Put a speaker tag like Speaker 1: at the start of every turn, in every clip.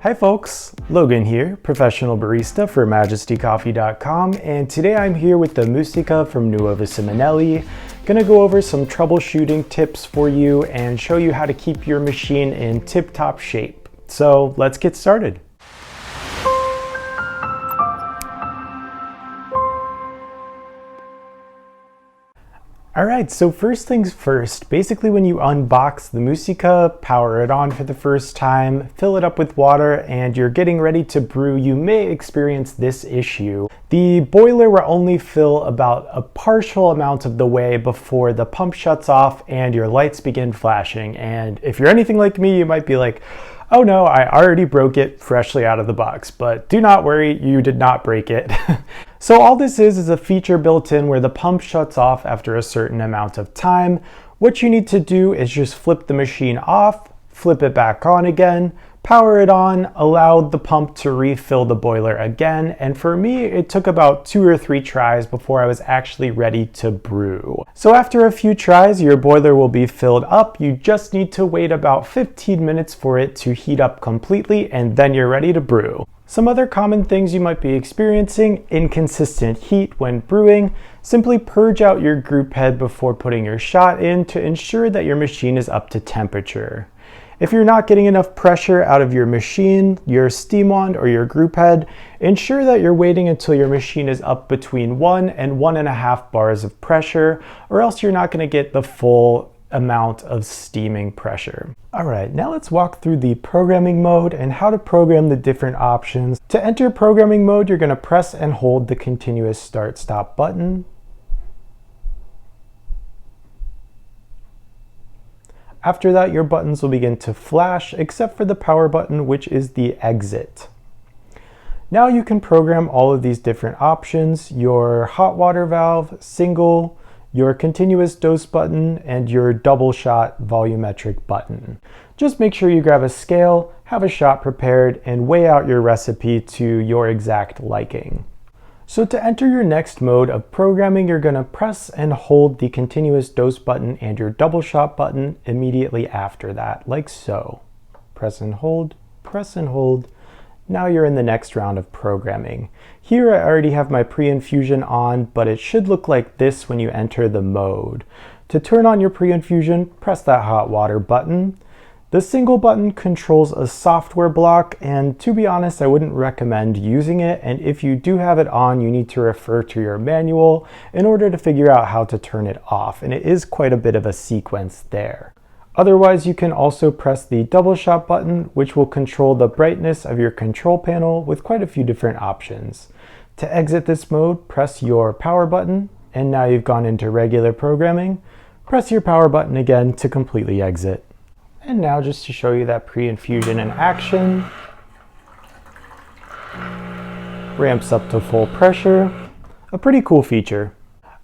Speaker 1: Hi folks, Logan here, professional barista for MajestyCoffee.com, and today I'm here with the Musica from Nuova Simonelli. Gonna go over some troubleshooting tips for you and show you how to keep your machine in tip-top shape. So let's get started. Alright, so first things first, basically when you unbox the Musica, power it on for the first time, fill it up with water, and you're getting ready to brew, you may experience this issue. The boiler will only fill about a partial amount of the way before the pump shuts off and your lights begin flashing. And if you're anything like me, you might be like, oh no, I already broke it freshly out of the box, but do not worry, you did not break it. So all this is a feature built in where the pump shuts off after a certain amount of time. What you need to do is just flip the machine off, flip it back on again, power it on, allow the pump to refill the boiler again, and for me it took about 2 or 3 tries before I was actually ready to brew. So after a few tries, your boiler will be filled up. You just need to wait about 15 minutes for it to heat up completely, and then you're ready to brew. Some other common things you might be experiencing: inconsistent heat when brewing. Simply purge out your group head before putting your shot in to ensure that your machine is up to temperature. If you're not getting enough pressure out of your machine, your steam wand, or your group head, ensure that you're waiting until your machine is up between 1 and 1.5 bars of pressure, or else you're not going to get the full amount of steaming pressure. Alright, now let's walk through the programming mode and how to program the different options. To enter programming mode, you're going to press and hold the continuous start-stop button. After that, your buttons will begin to flash, except for the power button, which is the exit. Now you can program all of these different options: your hot water valve, single, your continuous dose button, and your double shot volumetric button. Just make sure you grab a scale, have a shot prepared, and weigh out your recipe to your exact liking. So to enter your next mode of programming, you're going to press and hold the continuous dose button and your double shot button immediately after that, like so. Press and hold, press and hold. Now you're in the next round of programming. Here I already have my pre-infusion on, but it should look like this when you enter the mode. To turn on your pre-infusion, press that hot water button. The single button controls a software block, and to be honest, I wouldn't recommend using it, and if you do have it on, you need to refer to your manual in order to figure out how to turn it off, and it is quite a bit of a sequence there. Otherwise, you can also press the double shot button, which will control the brightness of your control panel with quite a few different options. To exit this mode, press your power button, and now you've gone into regular programming. Press your power button again to completely exit. And now just to show you that pre-infusion in action, ramps up to full pressure, a pretty cool feature.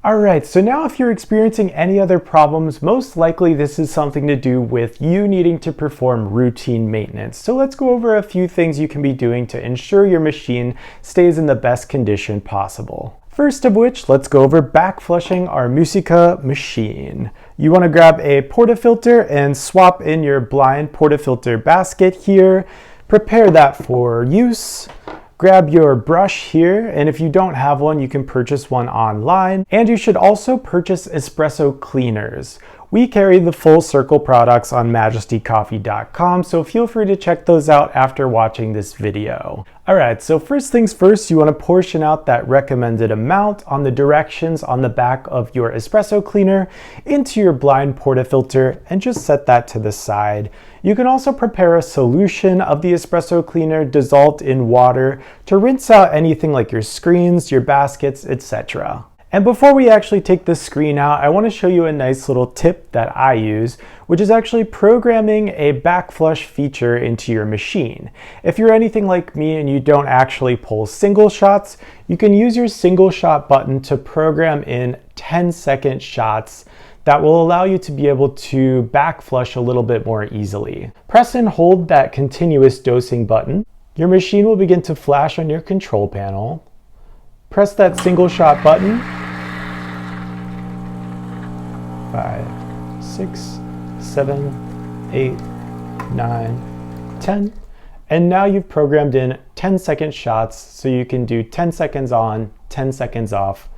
Speaker 1: Alright, so now if you're experiencing any other problems, most likely this is something to do with you needing to perform routine maintenance. So let's go over a few things you can be doing to ensure your machine stays in the best condition possible. First of which, let's go over backflushing our Musica machine. You want to grab a portafilter and swap in your blind portafilter basket here. Prepare that for use. Grab your brush here, and if you don't have one, you can purchase one online. And you should also purchase espresso cleaners. We carry the full circle products on MajestyCoffee.com, so feel free to check those out after watching this video. Alright, so first things first, you want to portion out that recommended amount on the directions on the back of your espresso cleaner into your blind portafilter and just set that to the side. You can also prepare a solution of the espresso cleaner dissolved in water to rinse out anything like your screens, your baskets, etc. And before we actually take the screen out, I want to show you a nice little tip that I use, which is actually programming a backflush feature into your machine. If you're anything like me and you don't actually pull single shots, you can use your single shot button to program in 10-second shots that will allow you to be able to backflush a little bit more easily. Press and hold that continuous dosing button. Your machine will begin to flash on your control panel. Press that single shot button. 5, 6, 7, 8, 9, 10. And now you've programmed in 10-second shots, so you can do 10 seconds on, 10 seconds off.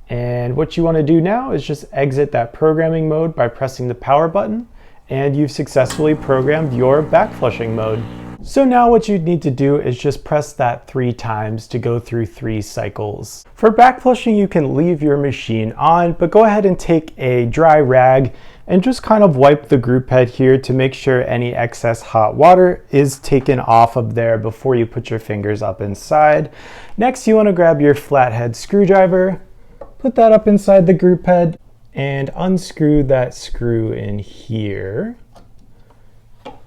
Speaker 1: And what you want to do now is just exit that programming mode by pressing the power button, and you've successfully programmed your backflushing mode. So now what you need to do is just press that 3 times to go through 3 cycles. For backflushing, you can leave your machine on, but go ahead and take a dry rag and just kind of wipe the group head here to make sure any excess hot water is taken off of there before you put your fingers up inside. Next, you want to grab your flathead screwdriver, put that up inside the group head, and unscrew that screw in here.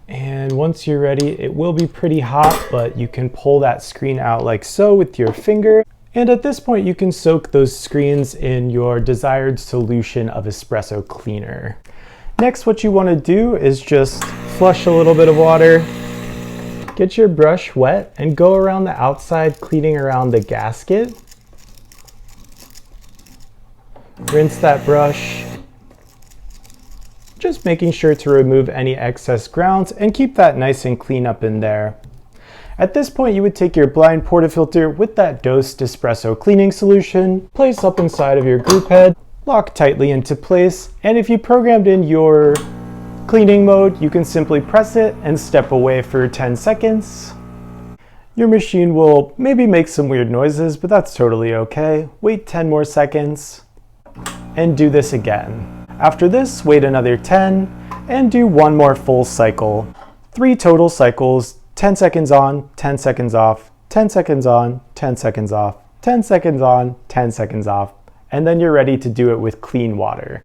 Speaker 1: And once you're ready, it will be pretty hot, but you can pull that screen out like so with your finger. And at this point, you can soak those screens in your desired solution of espresso cleaner. Next, what you want to do is just flush a little bit of water, get your brush wet, and go around the outside, cleaning around the gasket. Rinse that brush, just making sure to remove any excess grounds and keep that nice and clean up in there. At this point, you would take your blind portafilter with that dosed espresso cleaning solution, place up inside of your group head, lock tightly into place, and if you programmed in your cleaning mode, you can simply press it and step away for 10 seconds. Your machine will maybe make some weird noises, but that's totally okay. Wait 10 more seconds and do this again. After this, wait another 10 and do one more full cycle. 3 total cycles, 10 seconds on, 10 seconds off, 10 seconds on, 10 seconds off, 10 seconds on, 10 seconds off, and then you're ready to do it with clean water.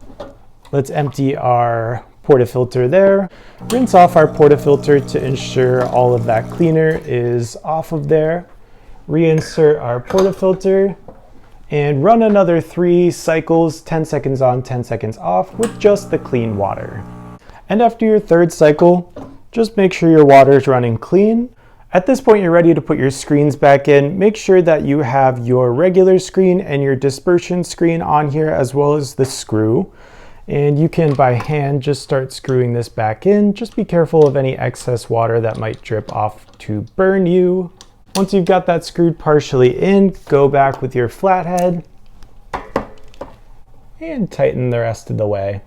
Speaker 1: Let's empty our portafilter there. Rinse off our portafilter to ensure all of that cleaner is off of there. Reinsert our portafilter and run another 3 cycles, 10 seconds on, 10 seconds off with just the clean water. And after your 3rd cycle, just make sure your water is running clean. At this point, you're ready to put your screens back in. Make sure that you have your regular screen and your dispersion screen on here, as well as the screw. And you can, by hand, just start screwing this back in. Just be careful of any excess water that might drip off to burn you. Once you've got that screwed partially in, go back with your flathead and tighten the rest of the way.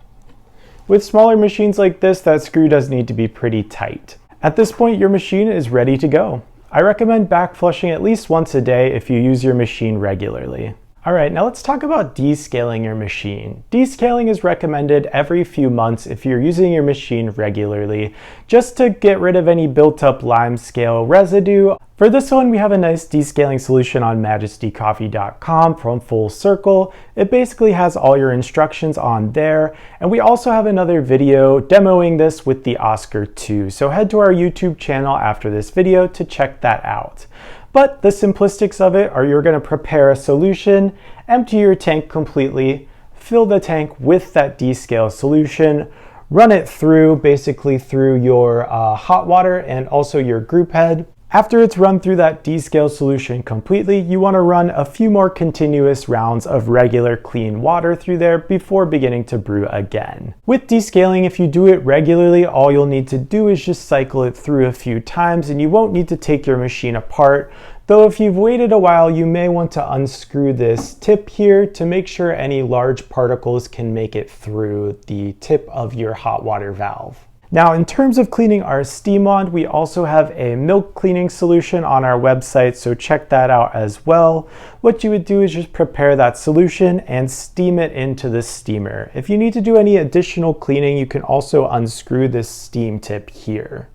Speaker 1: With smaller machines like this, that screw does need to be pretty tight. At this point, your machine is ready to go. I recommend backflushing at least once a day if you use your machine regularly. All right, now let's talk about descaling your machine. Descaling is recommended every few months if you're using your machine regularly, just to get rid of any built-up lime scale residue. For this one, we have a nice descaling solution on majestycoffee.com from Full Circle. It basically has all your instructions on there, and we also have another video demoing this with the Oscar 2, so head to our YouTube channel after this video to check that out. But the simplistics of it are you're going to prepare a solution, empty your tank completely, fill the tank with that descale solution, run it through, basically through your hot water and also your group head. After it's run through that descale solution completely, you want to run a few more continuous rounds of regular clean water through there before beginning to brew again. With descaling, if you do it regularly, all you'll need to do is just cycle it through a few times and you won't need to take your machine apart. Though if you've waited a while, you may want to unscrew this tip here to make sure any large particles can make it through the tip of your hot water valve. Now, in terms of cleaning our steam wand, we also have a milk cleaning solution on our website, so check that out as well. What you would do is just prepare that solution and steam it into the steamer. If you need to do any additional cleaning, you can also unscrew this steam tip here.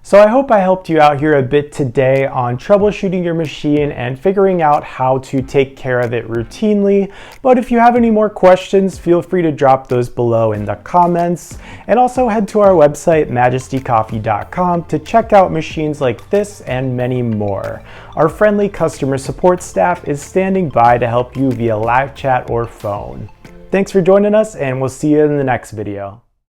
Speaker 1: So I hope I helped you out here a bit today on troubleshooting your machine and figuring out how to take care of it routinely. But if you have any more questions, feel free to drop those below in the comments. And also head to our website, majestycoffee.com, to check out machines like this and many more. Our friendly customer support staff is standing by to help you via live chat or phone. Thanks for joining us, and we'll see you in the next video.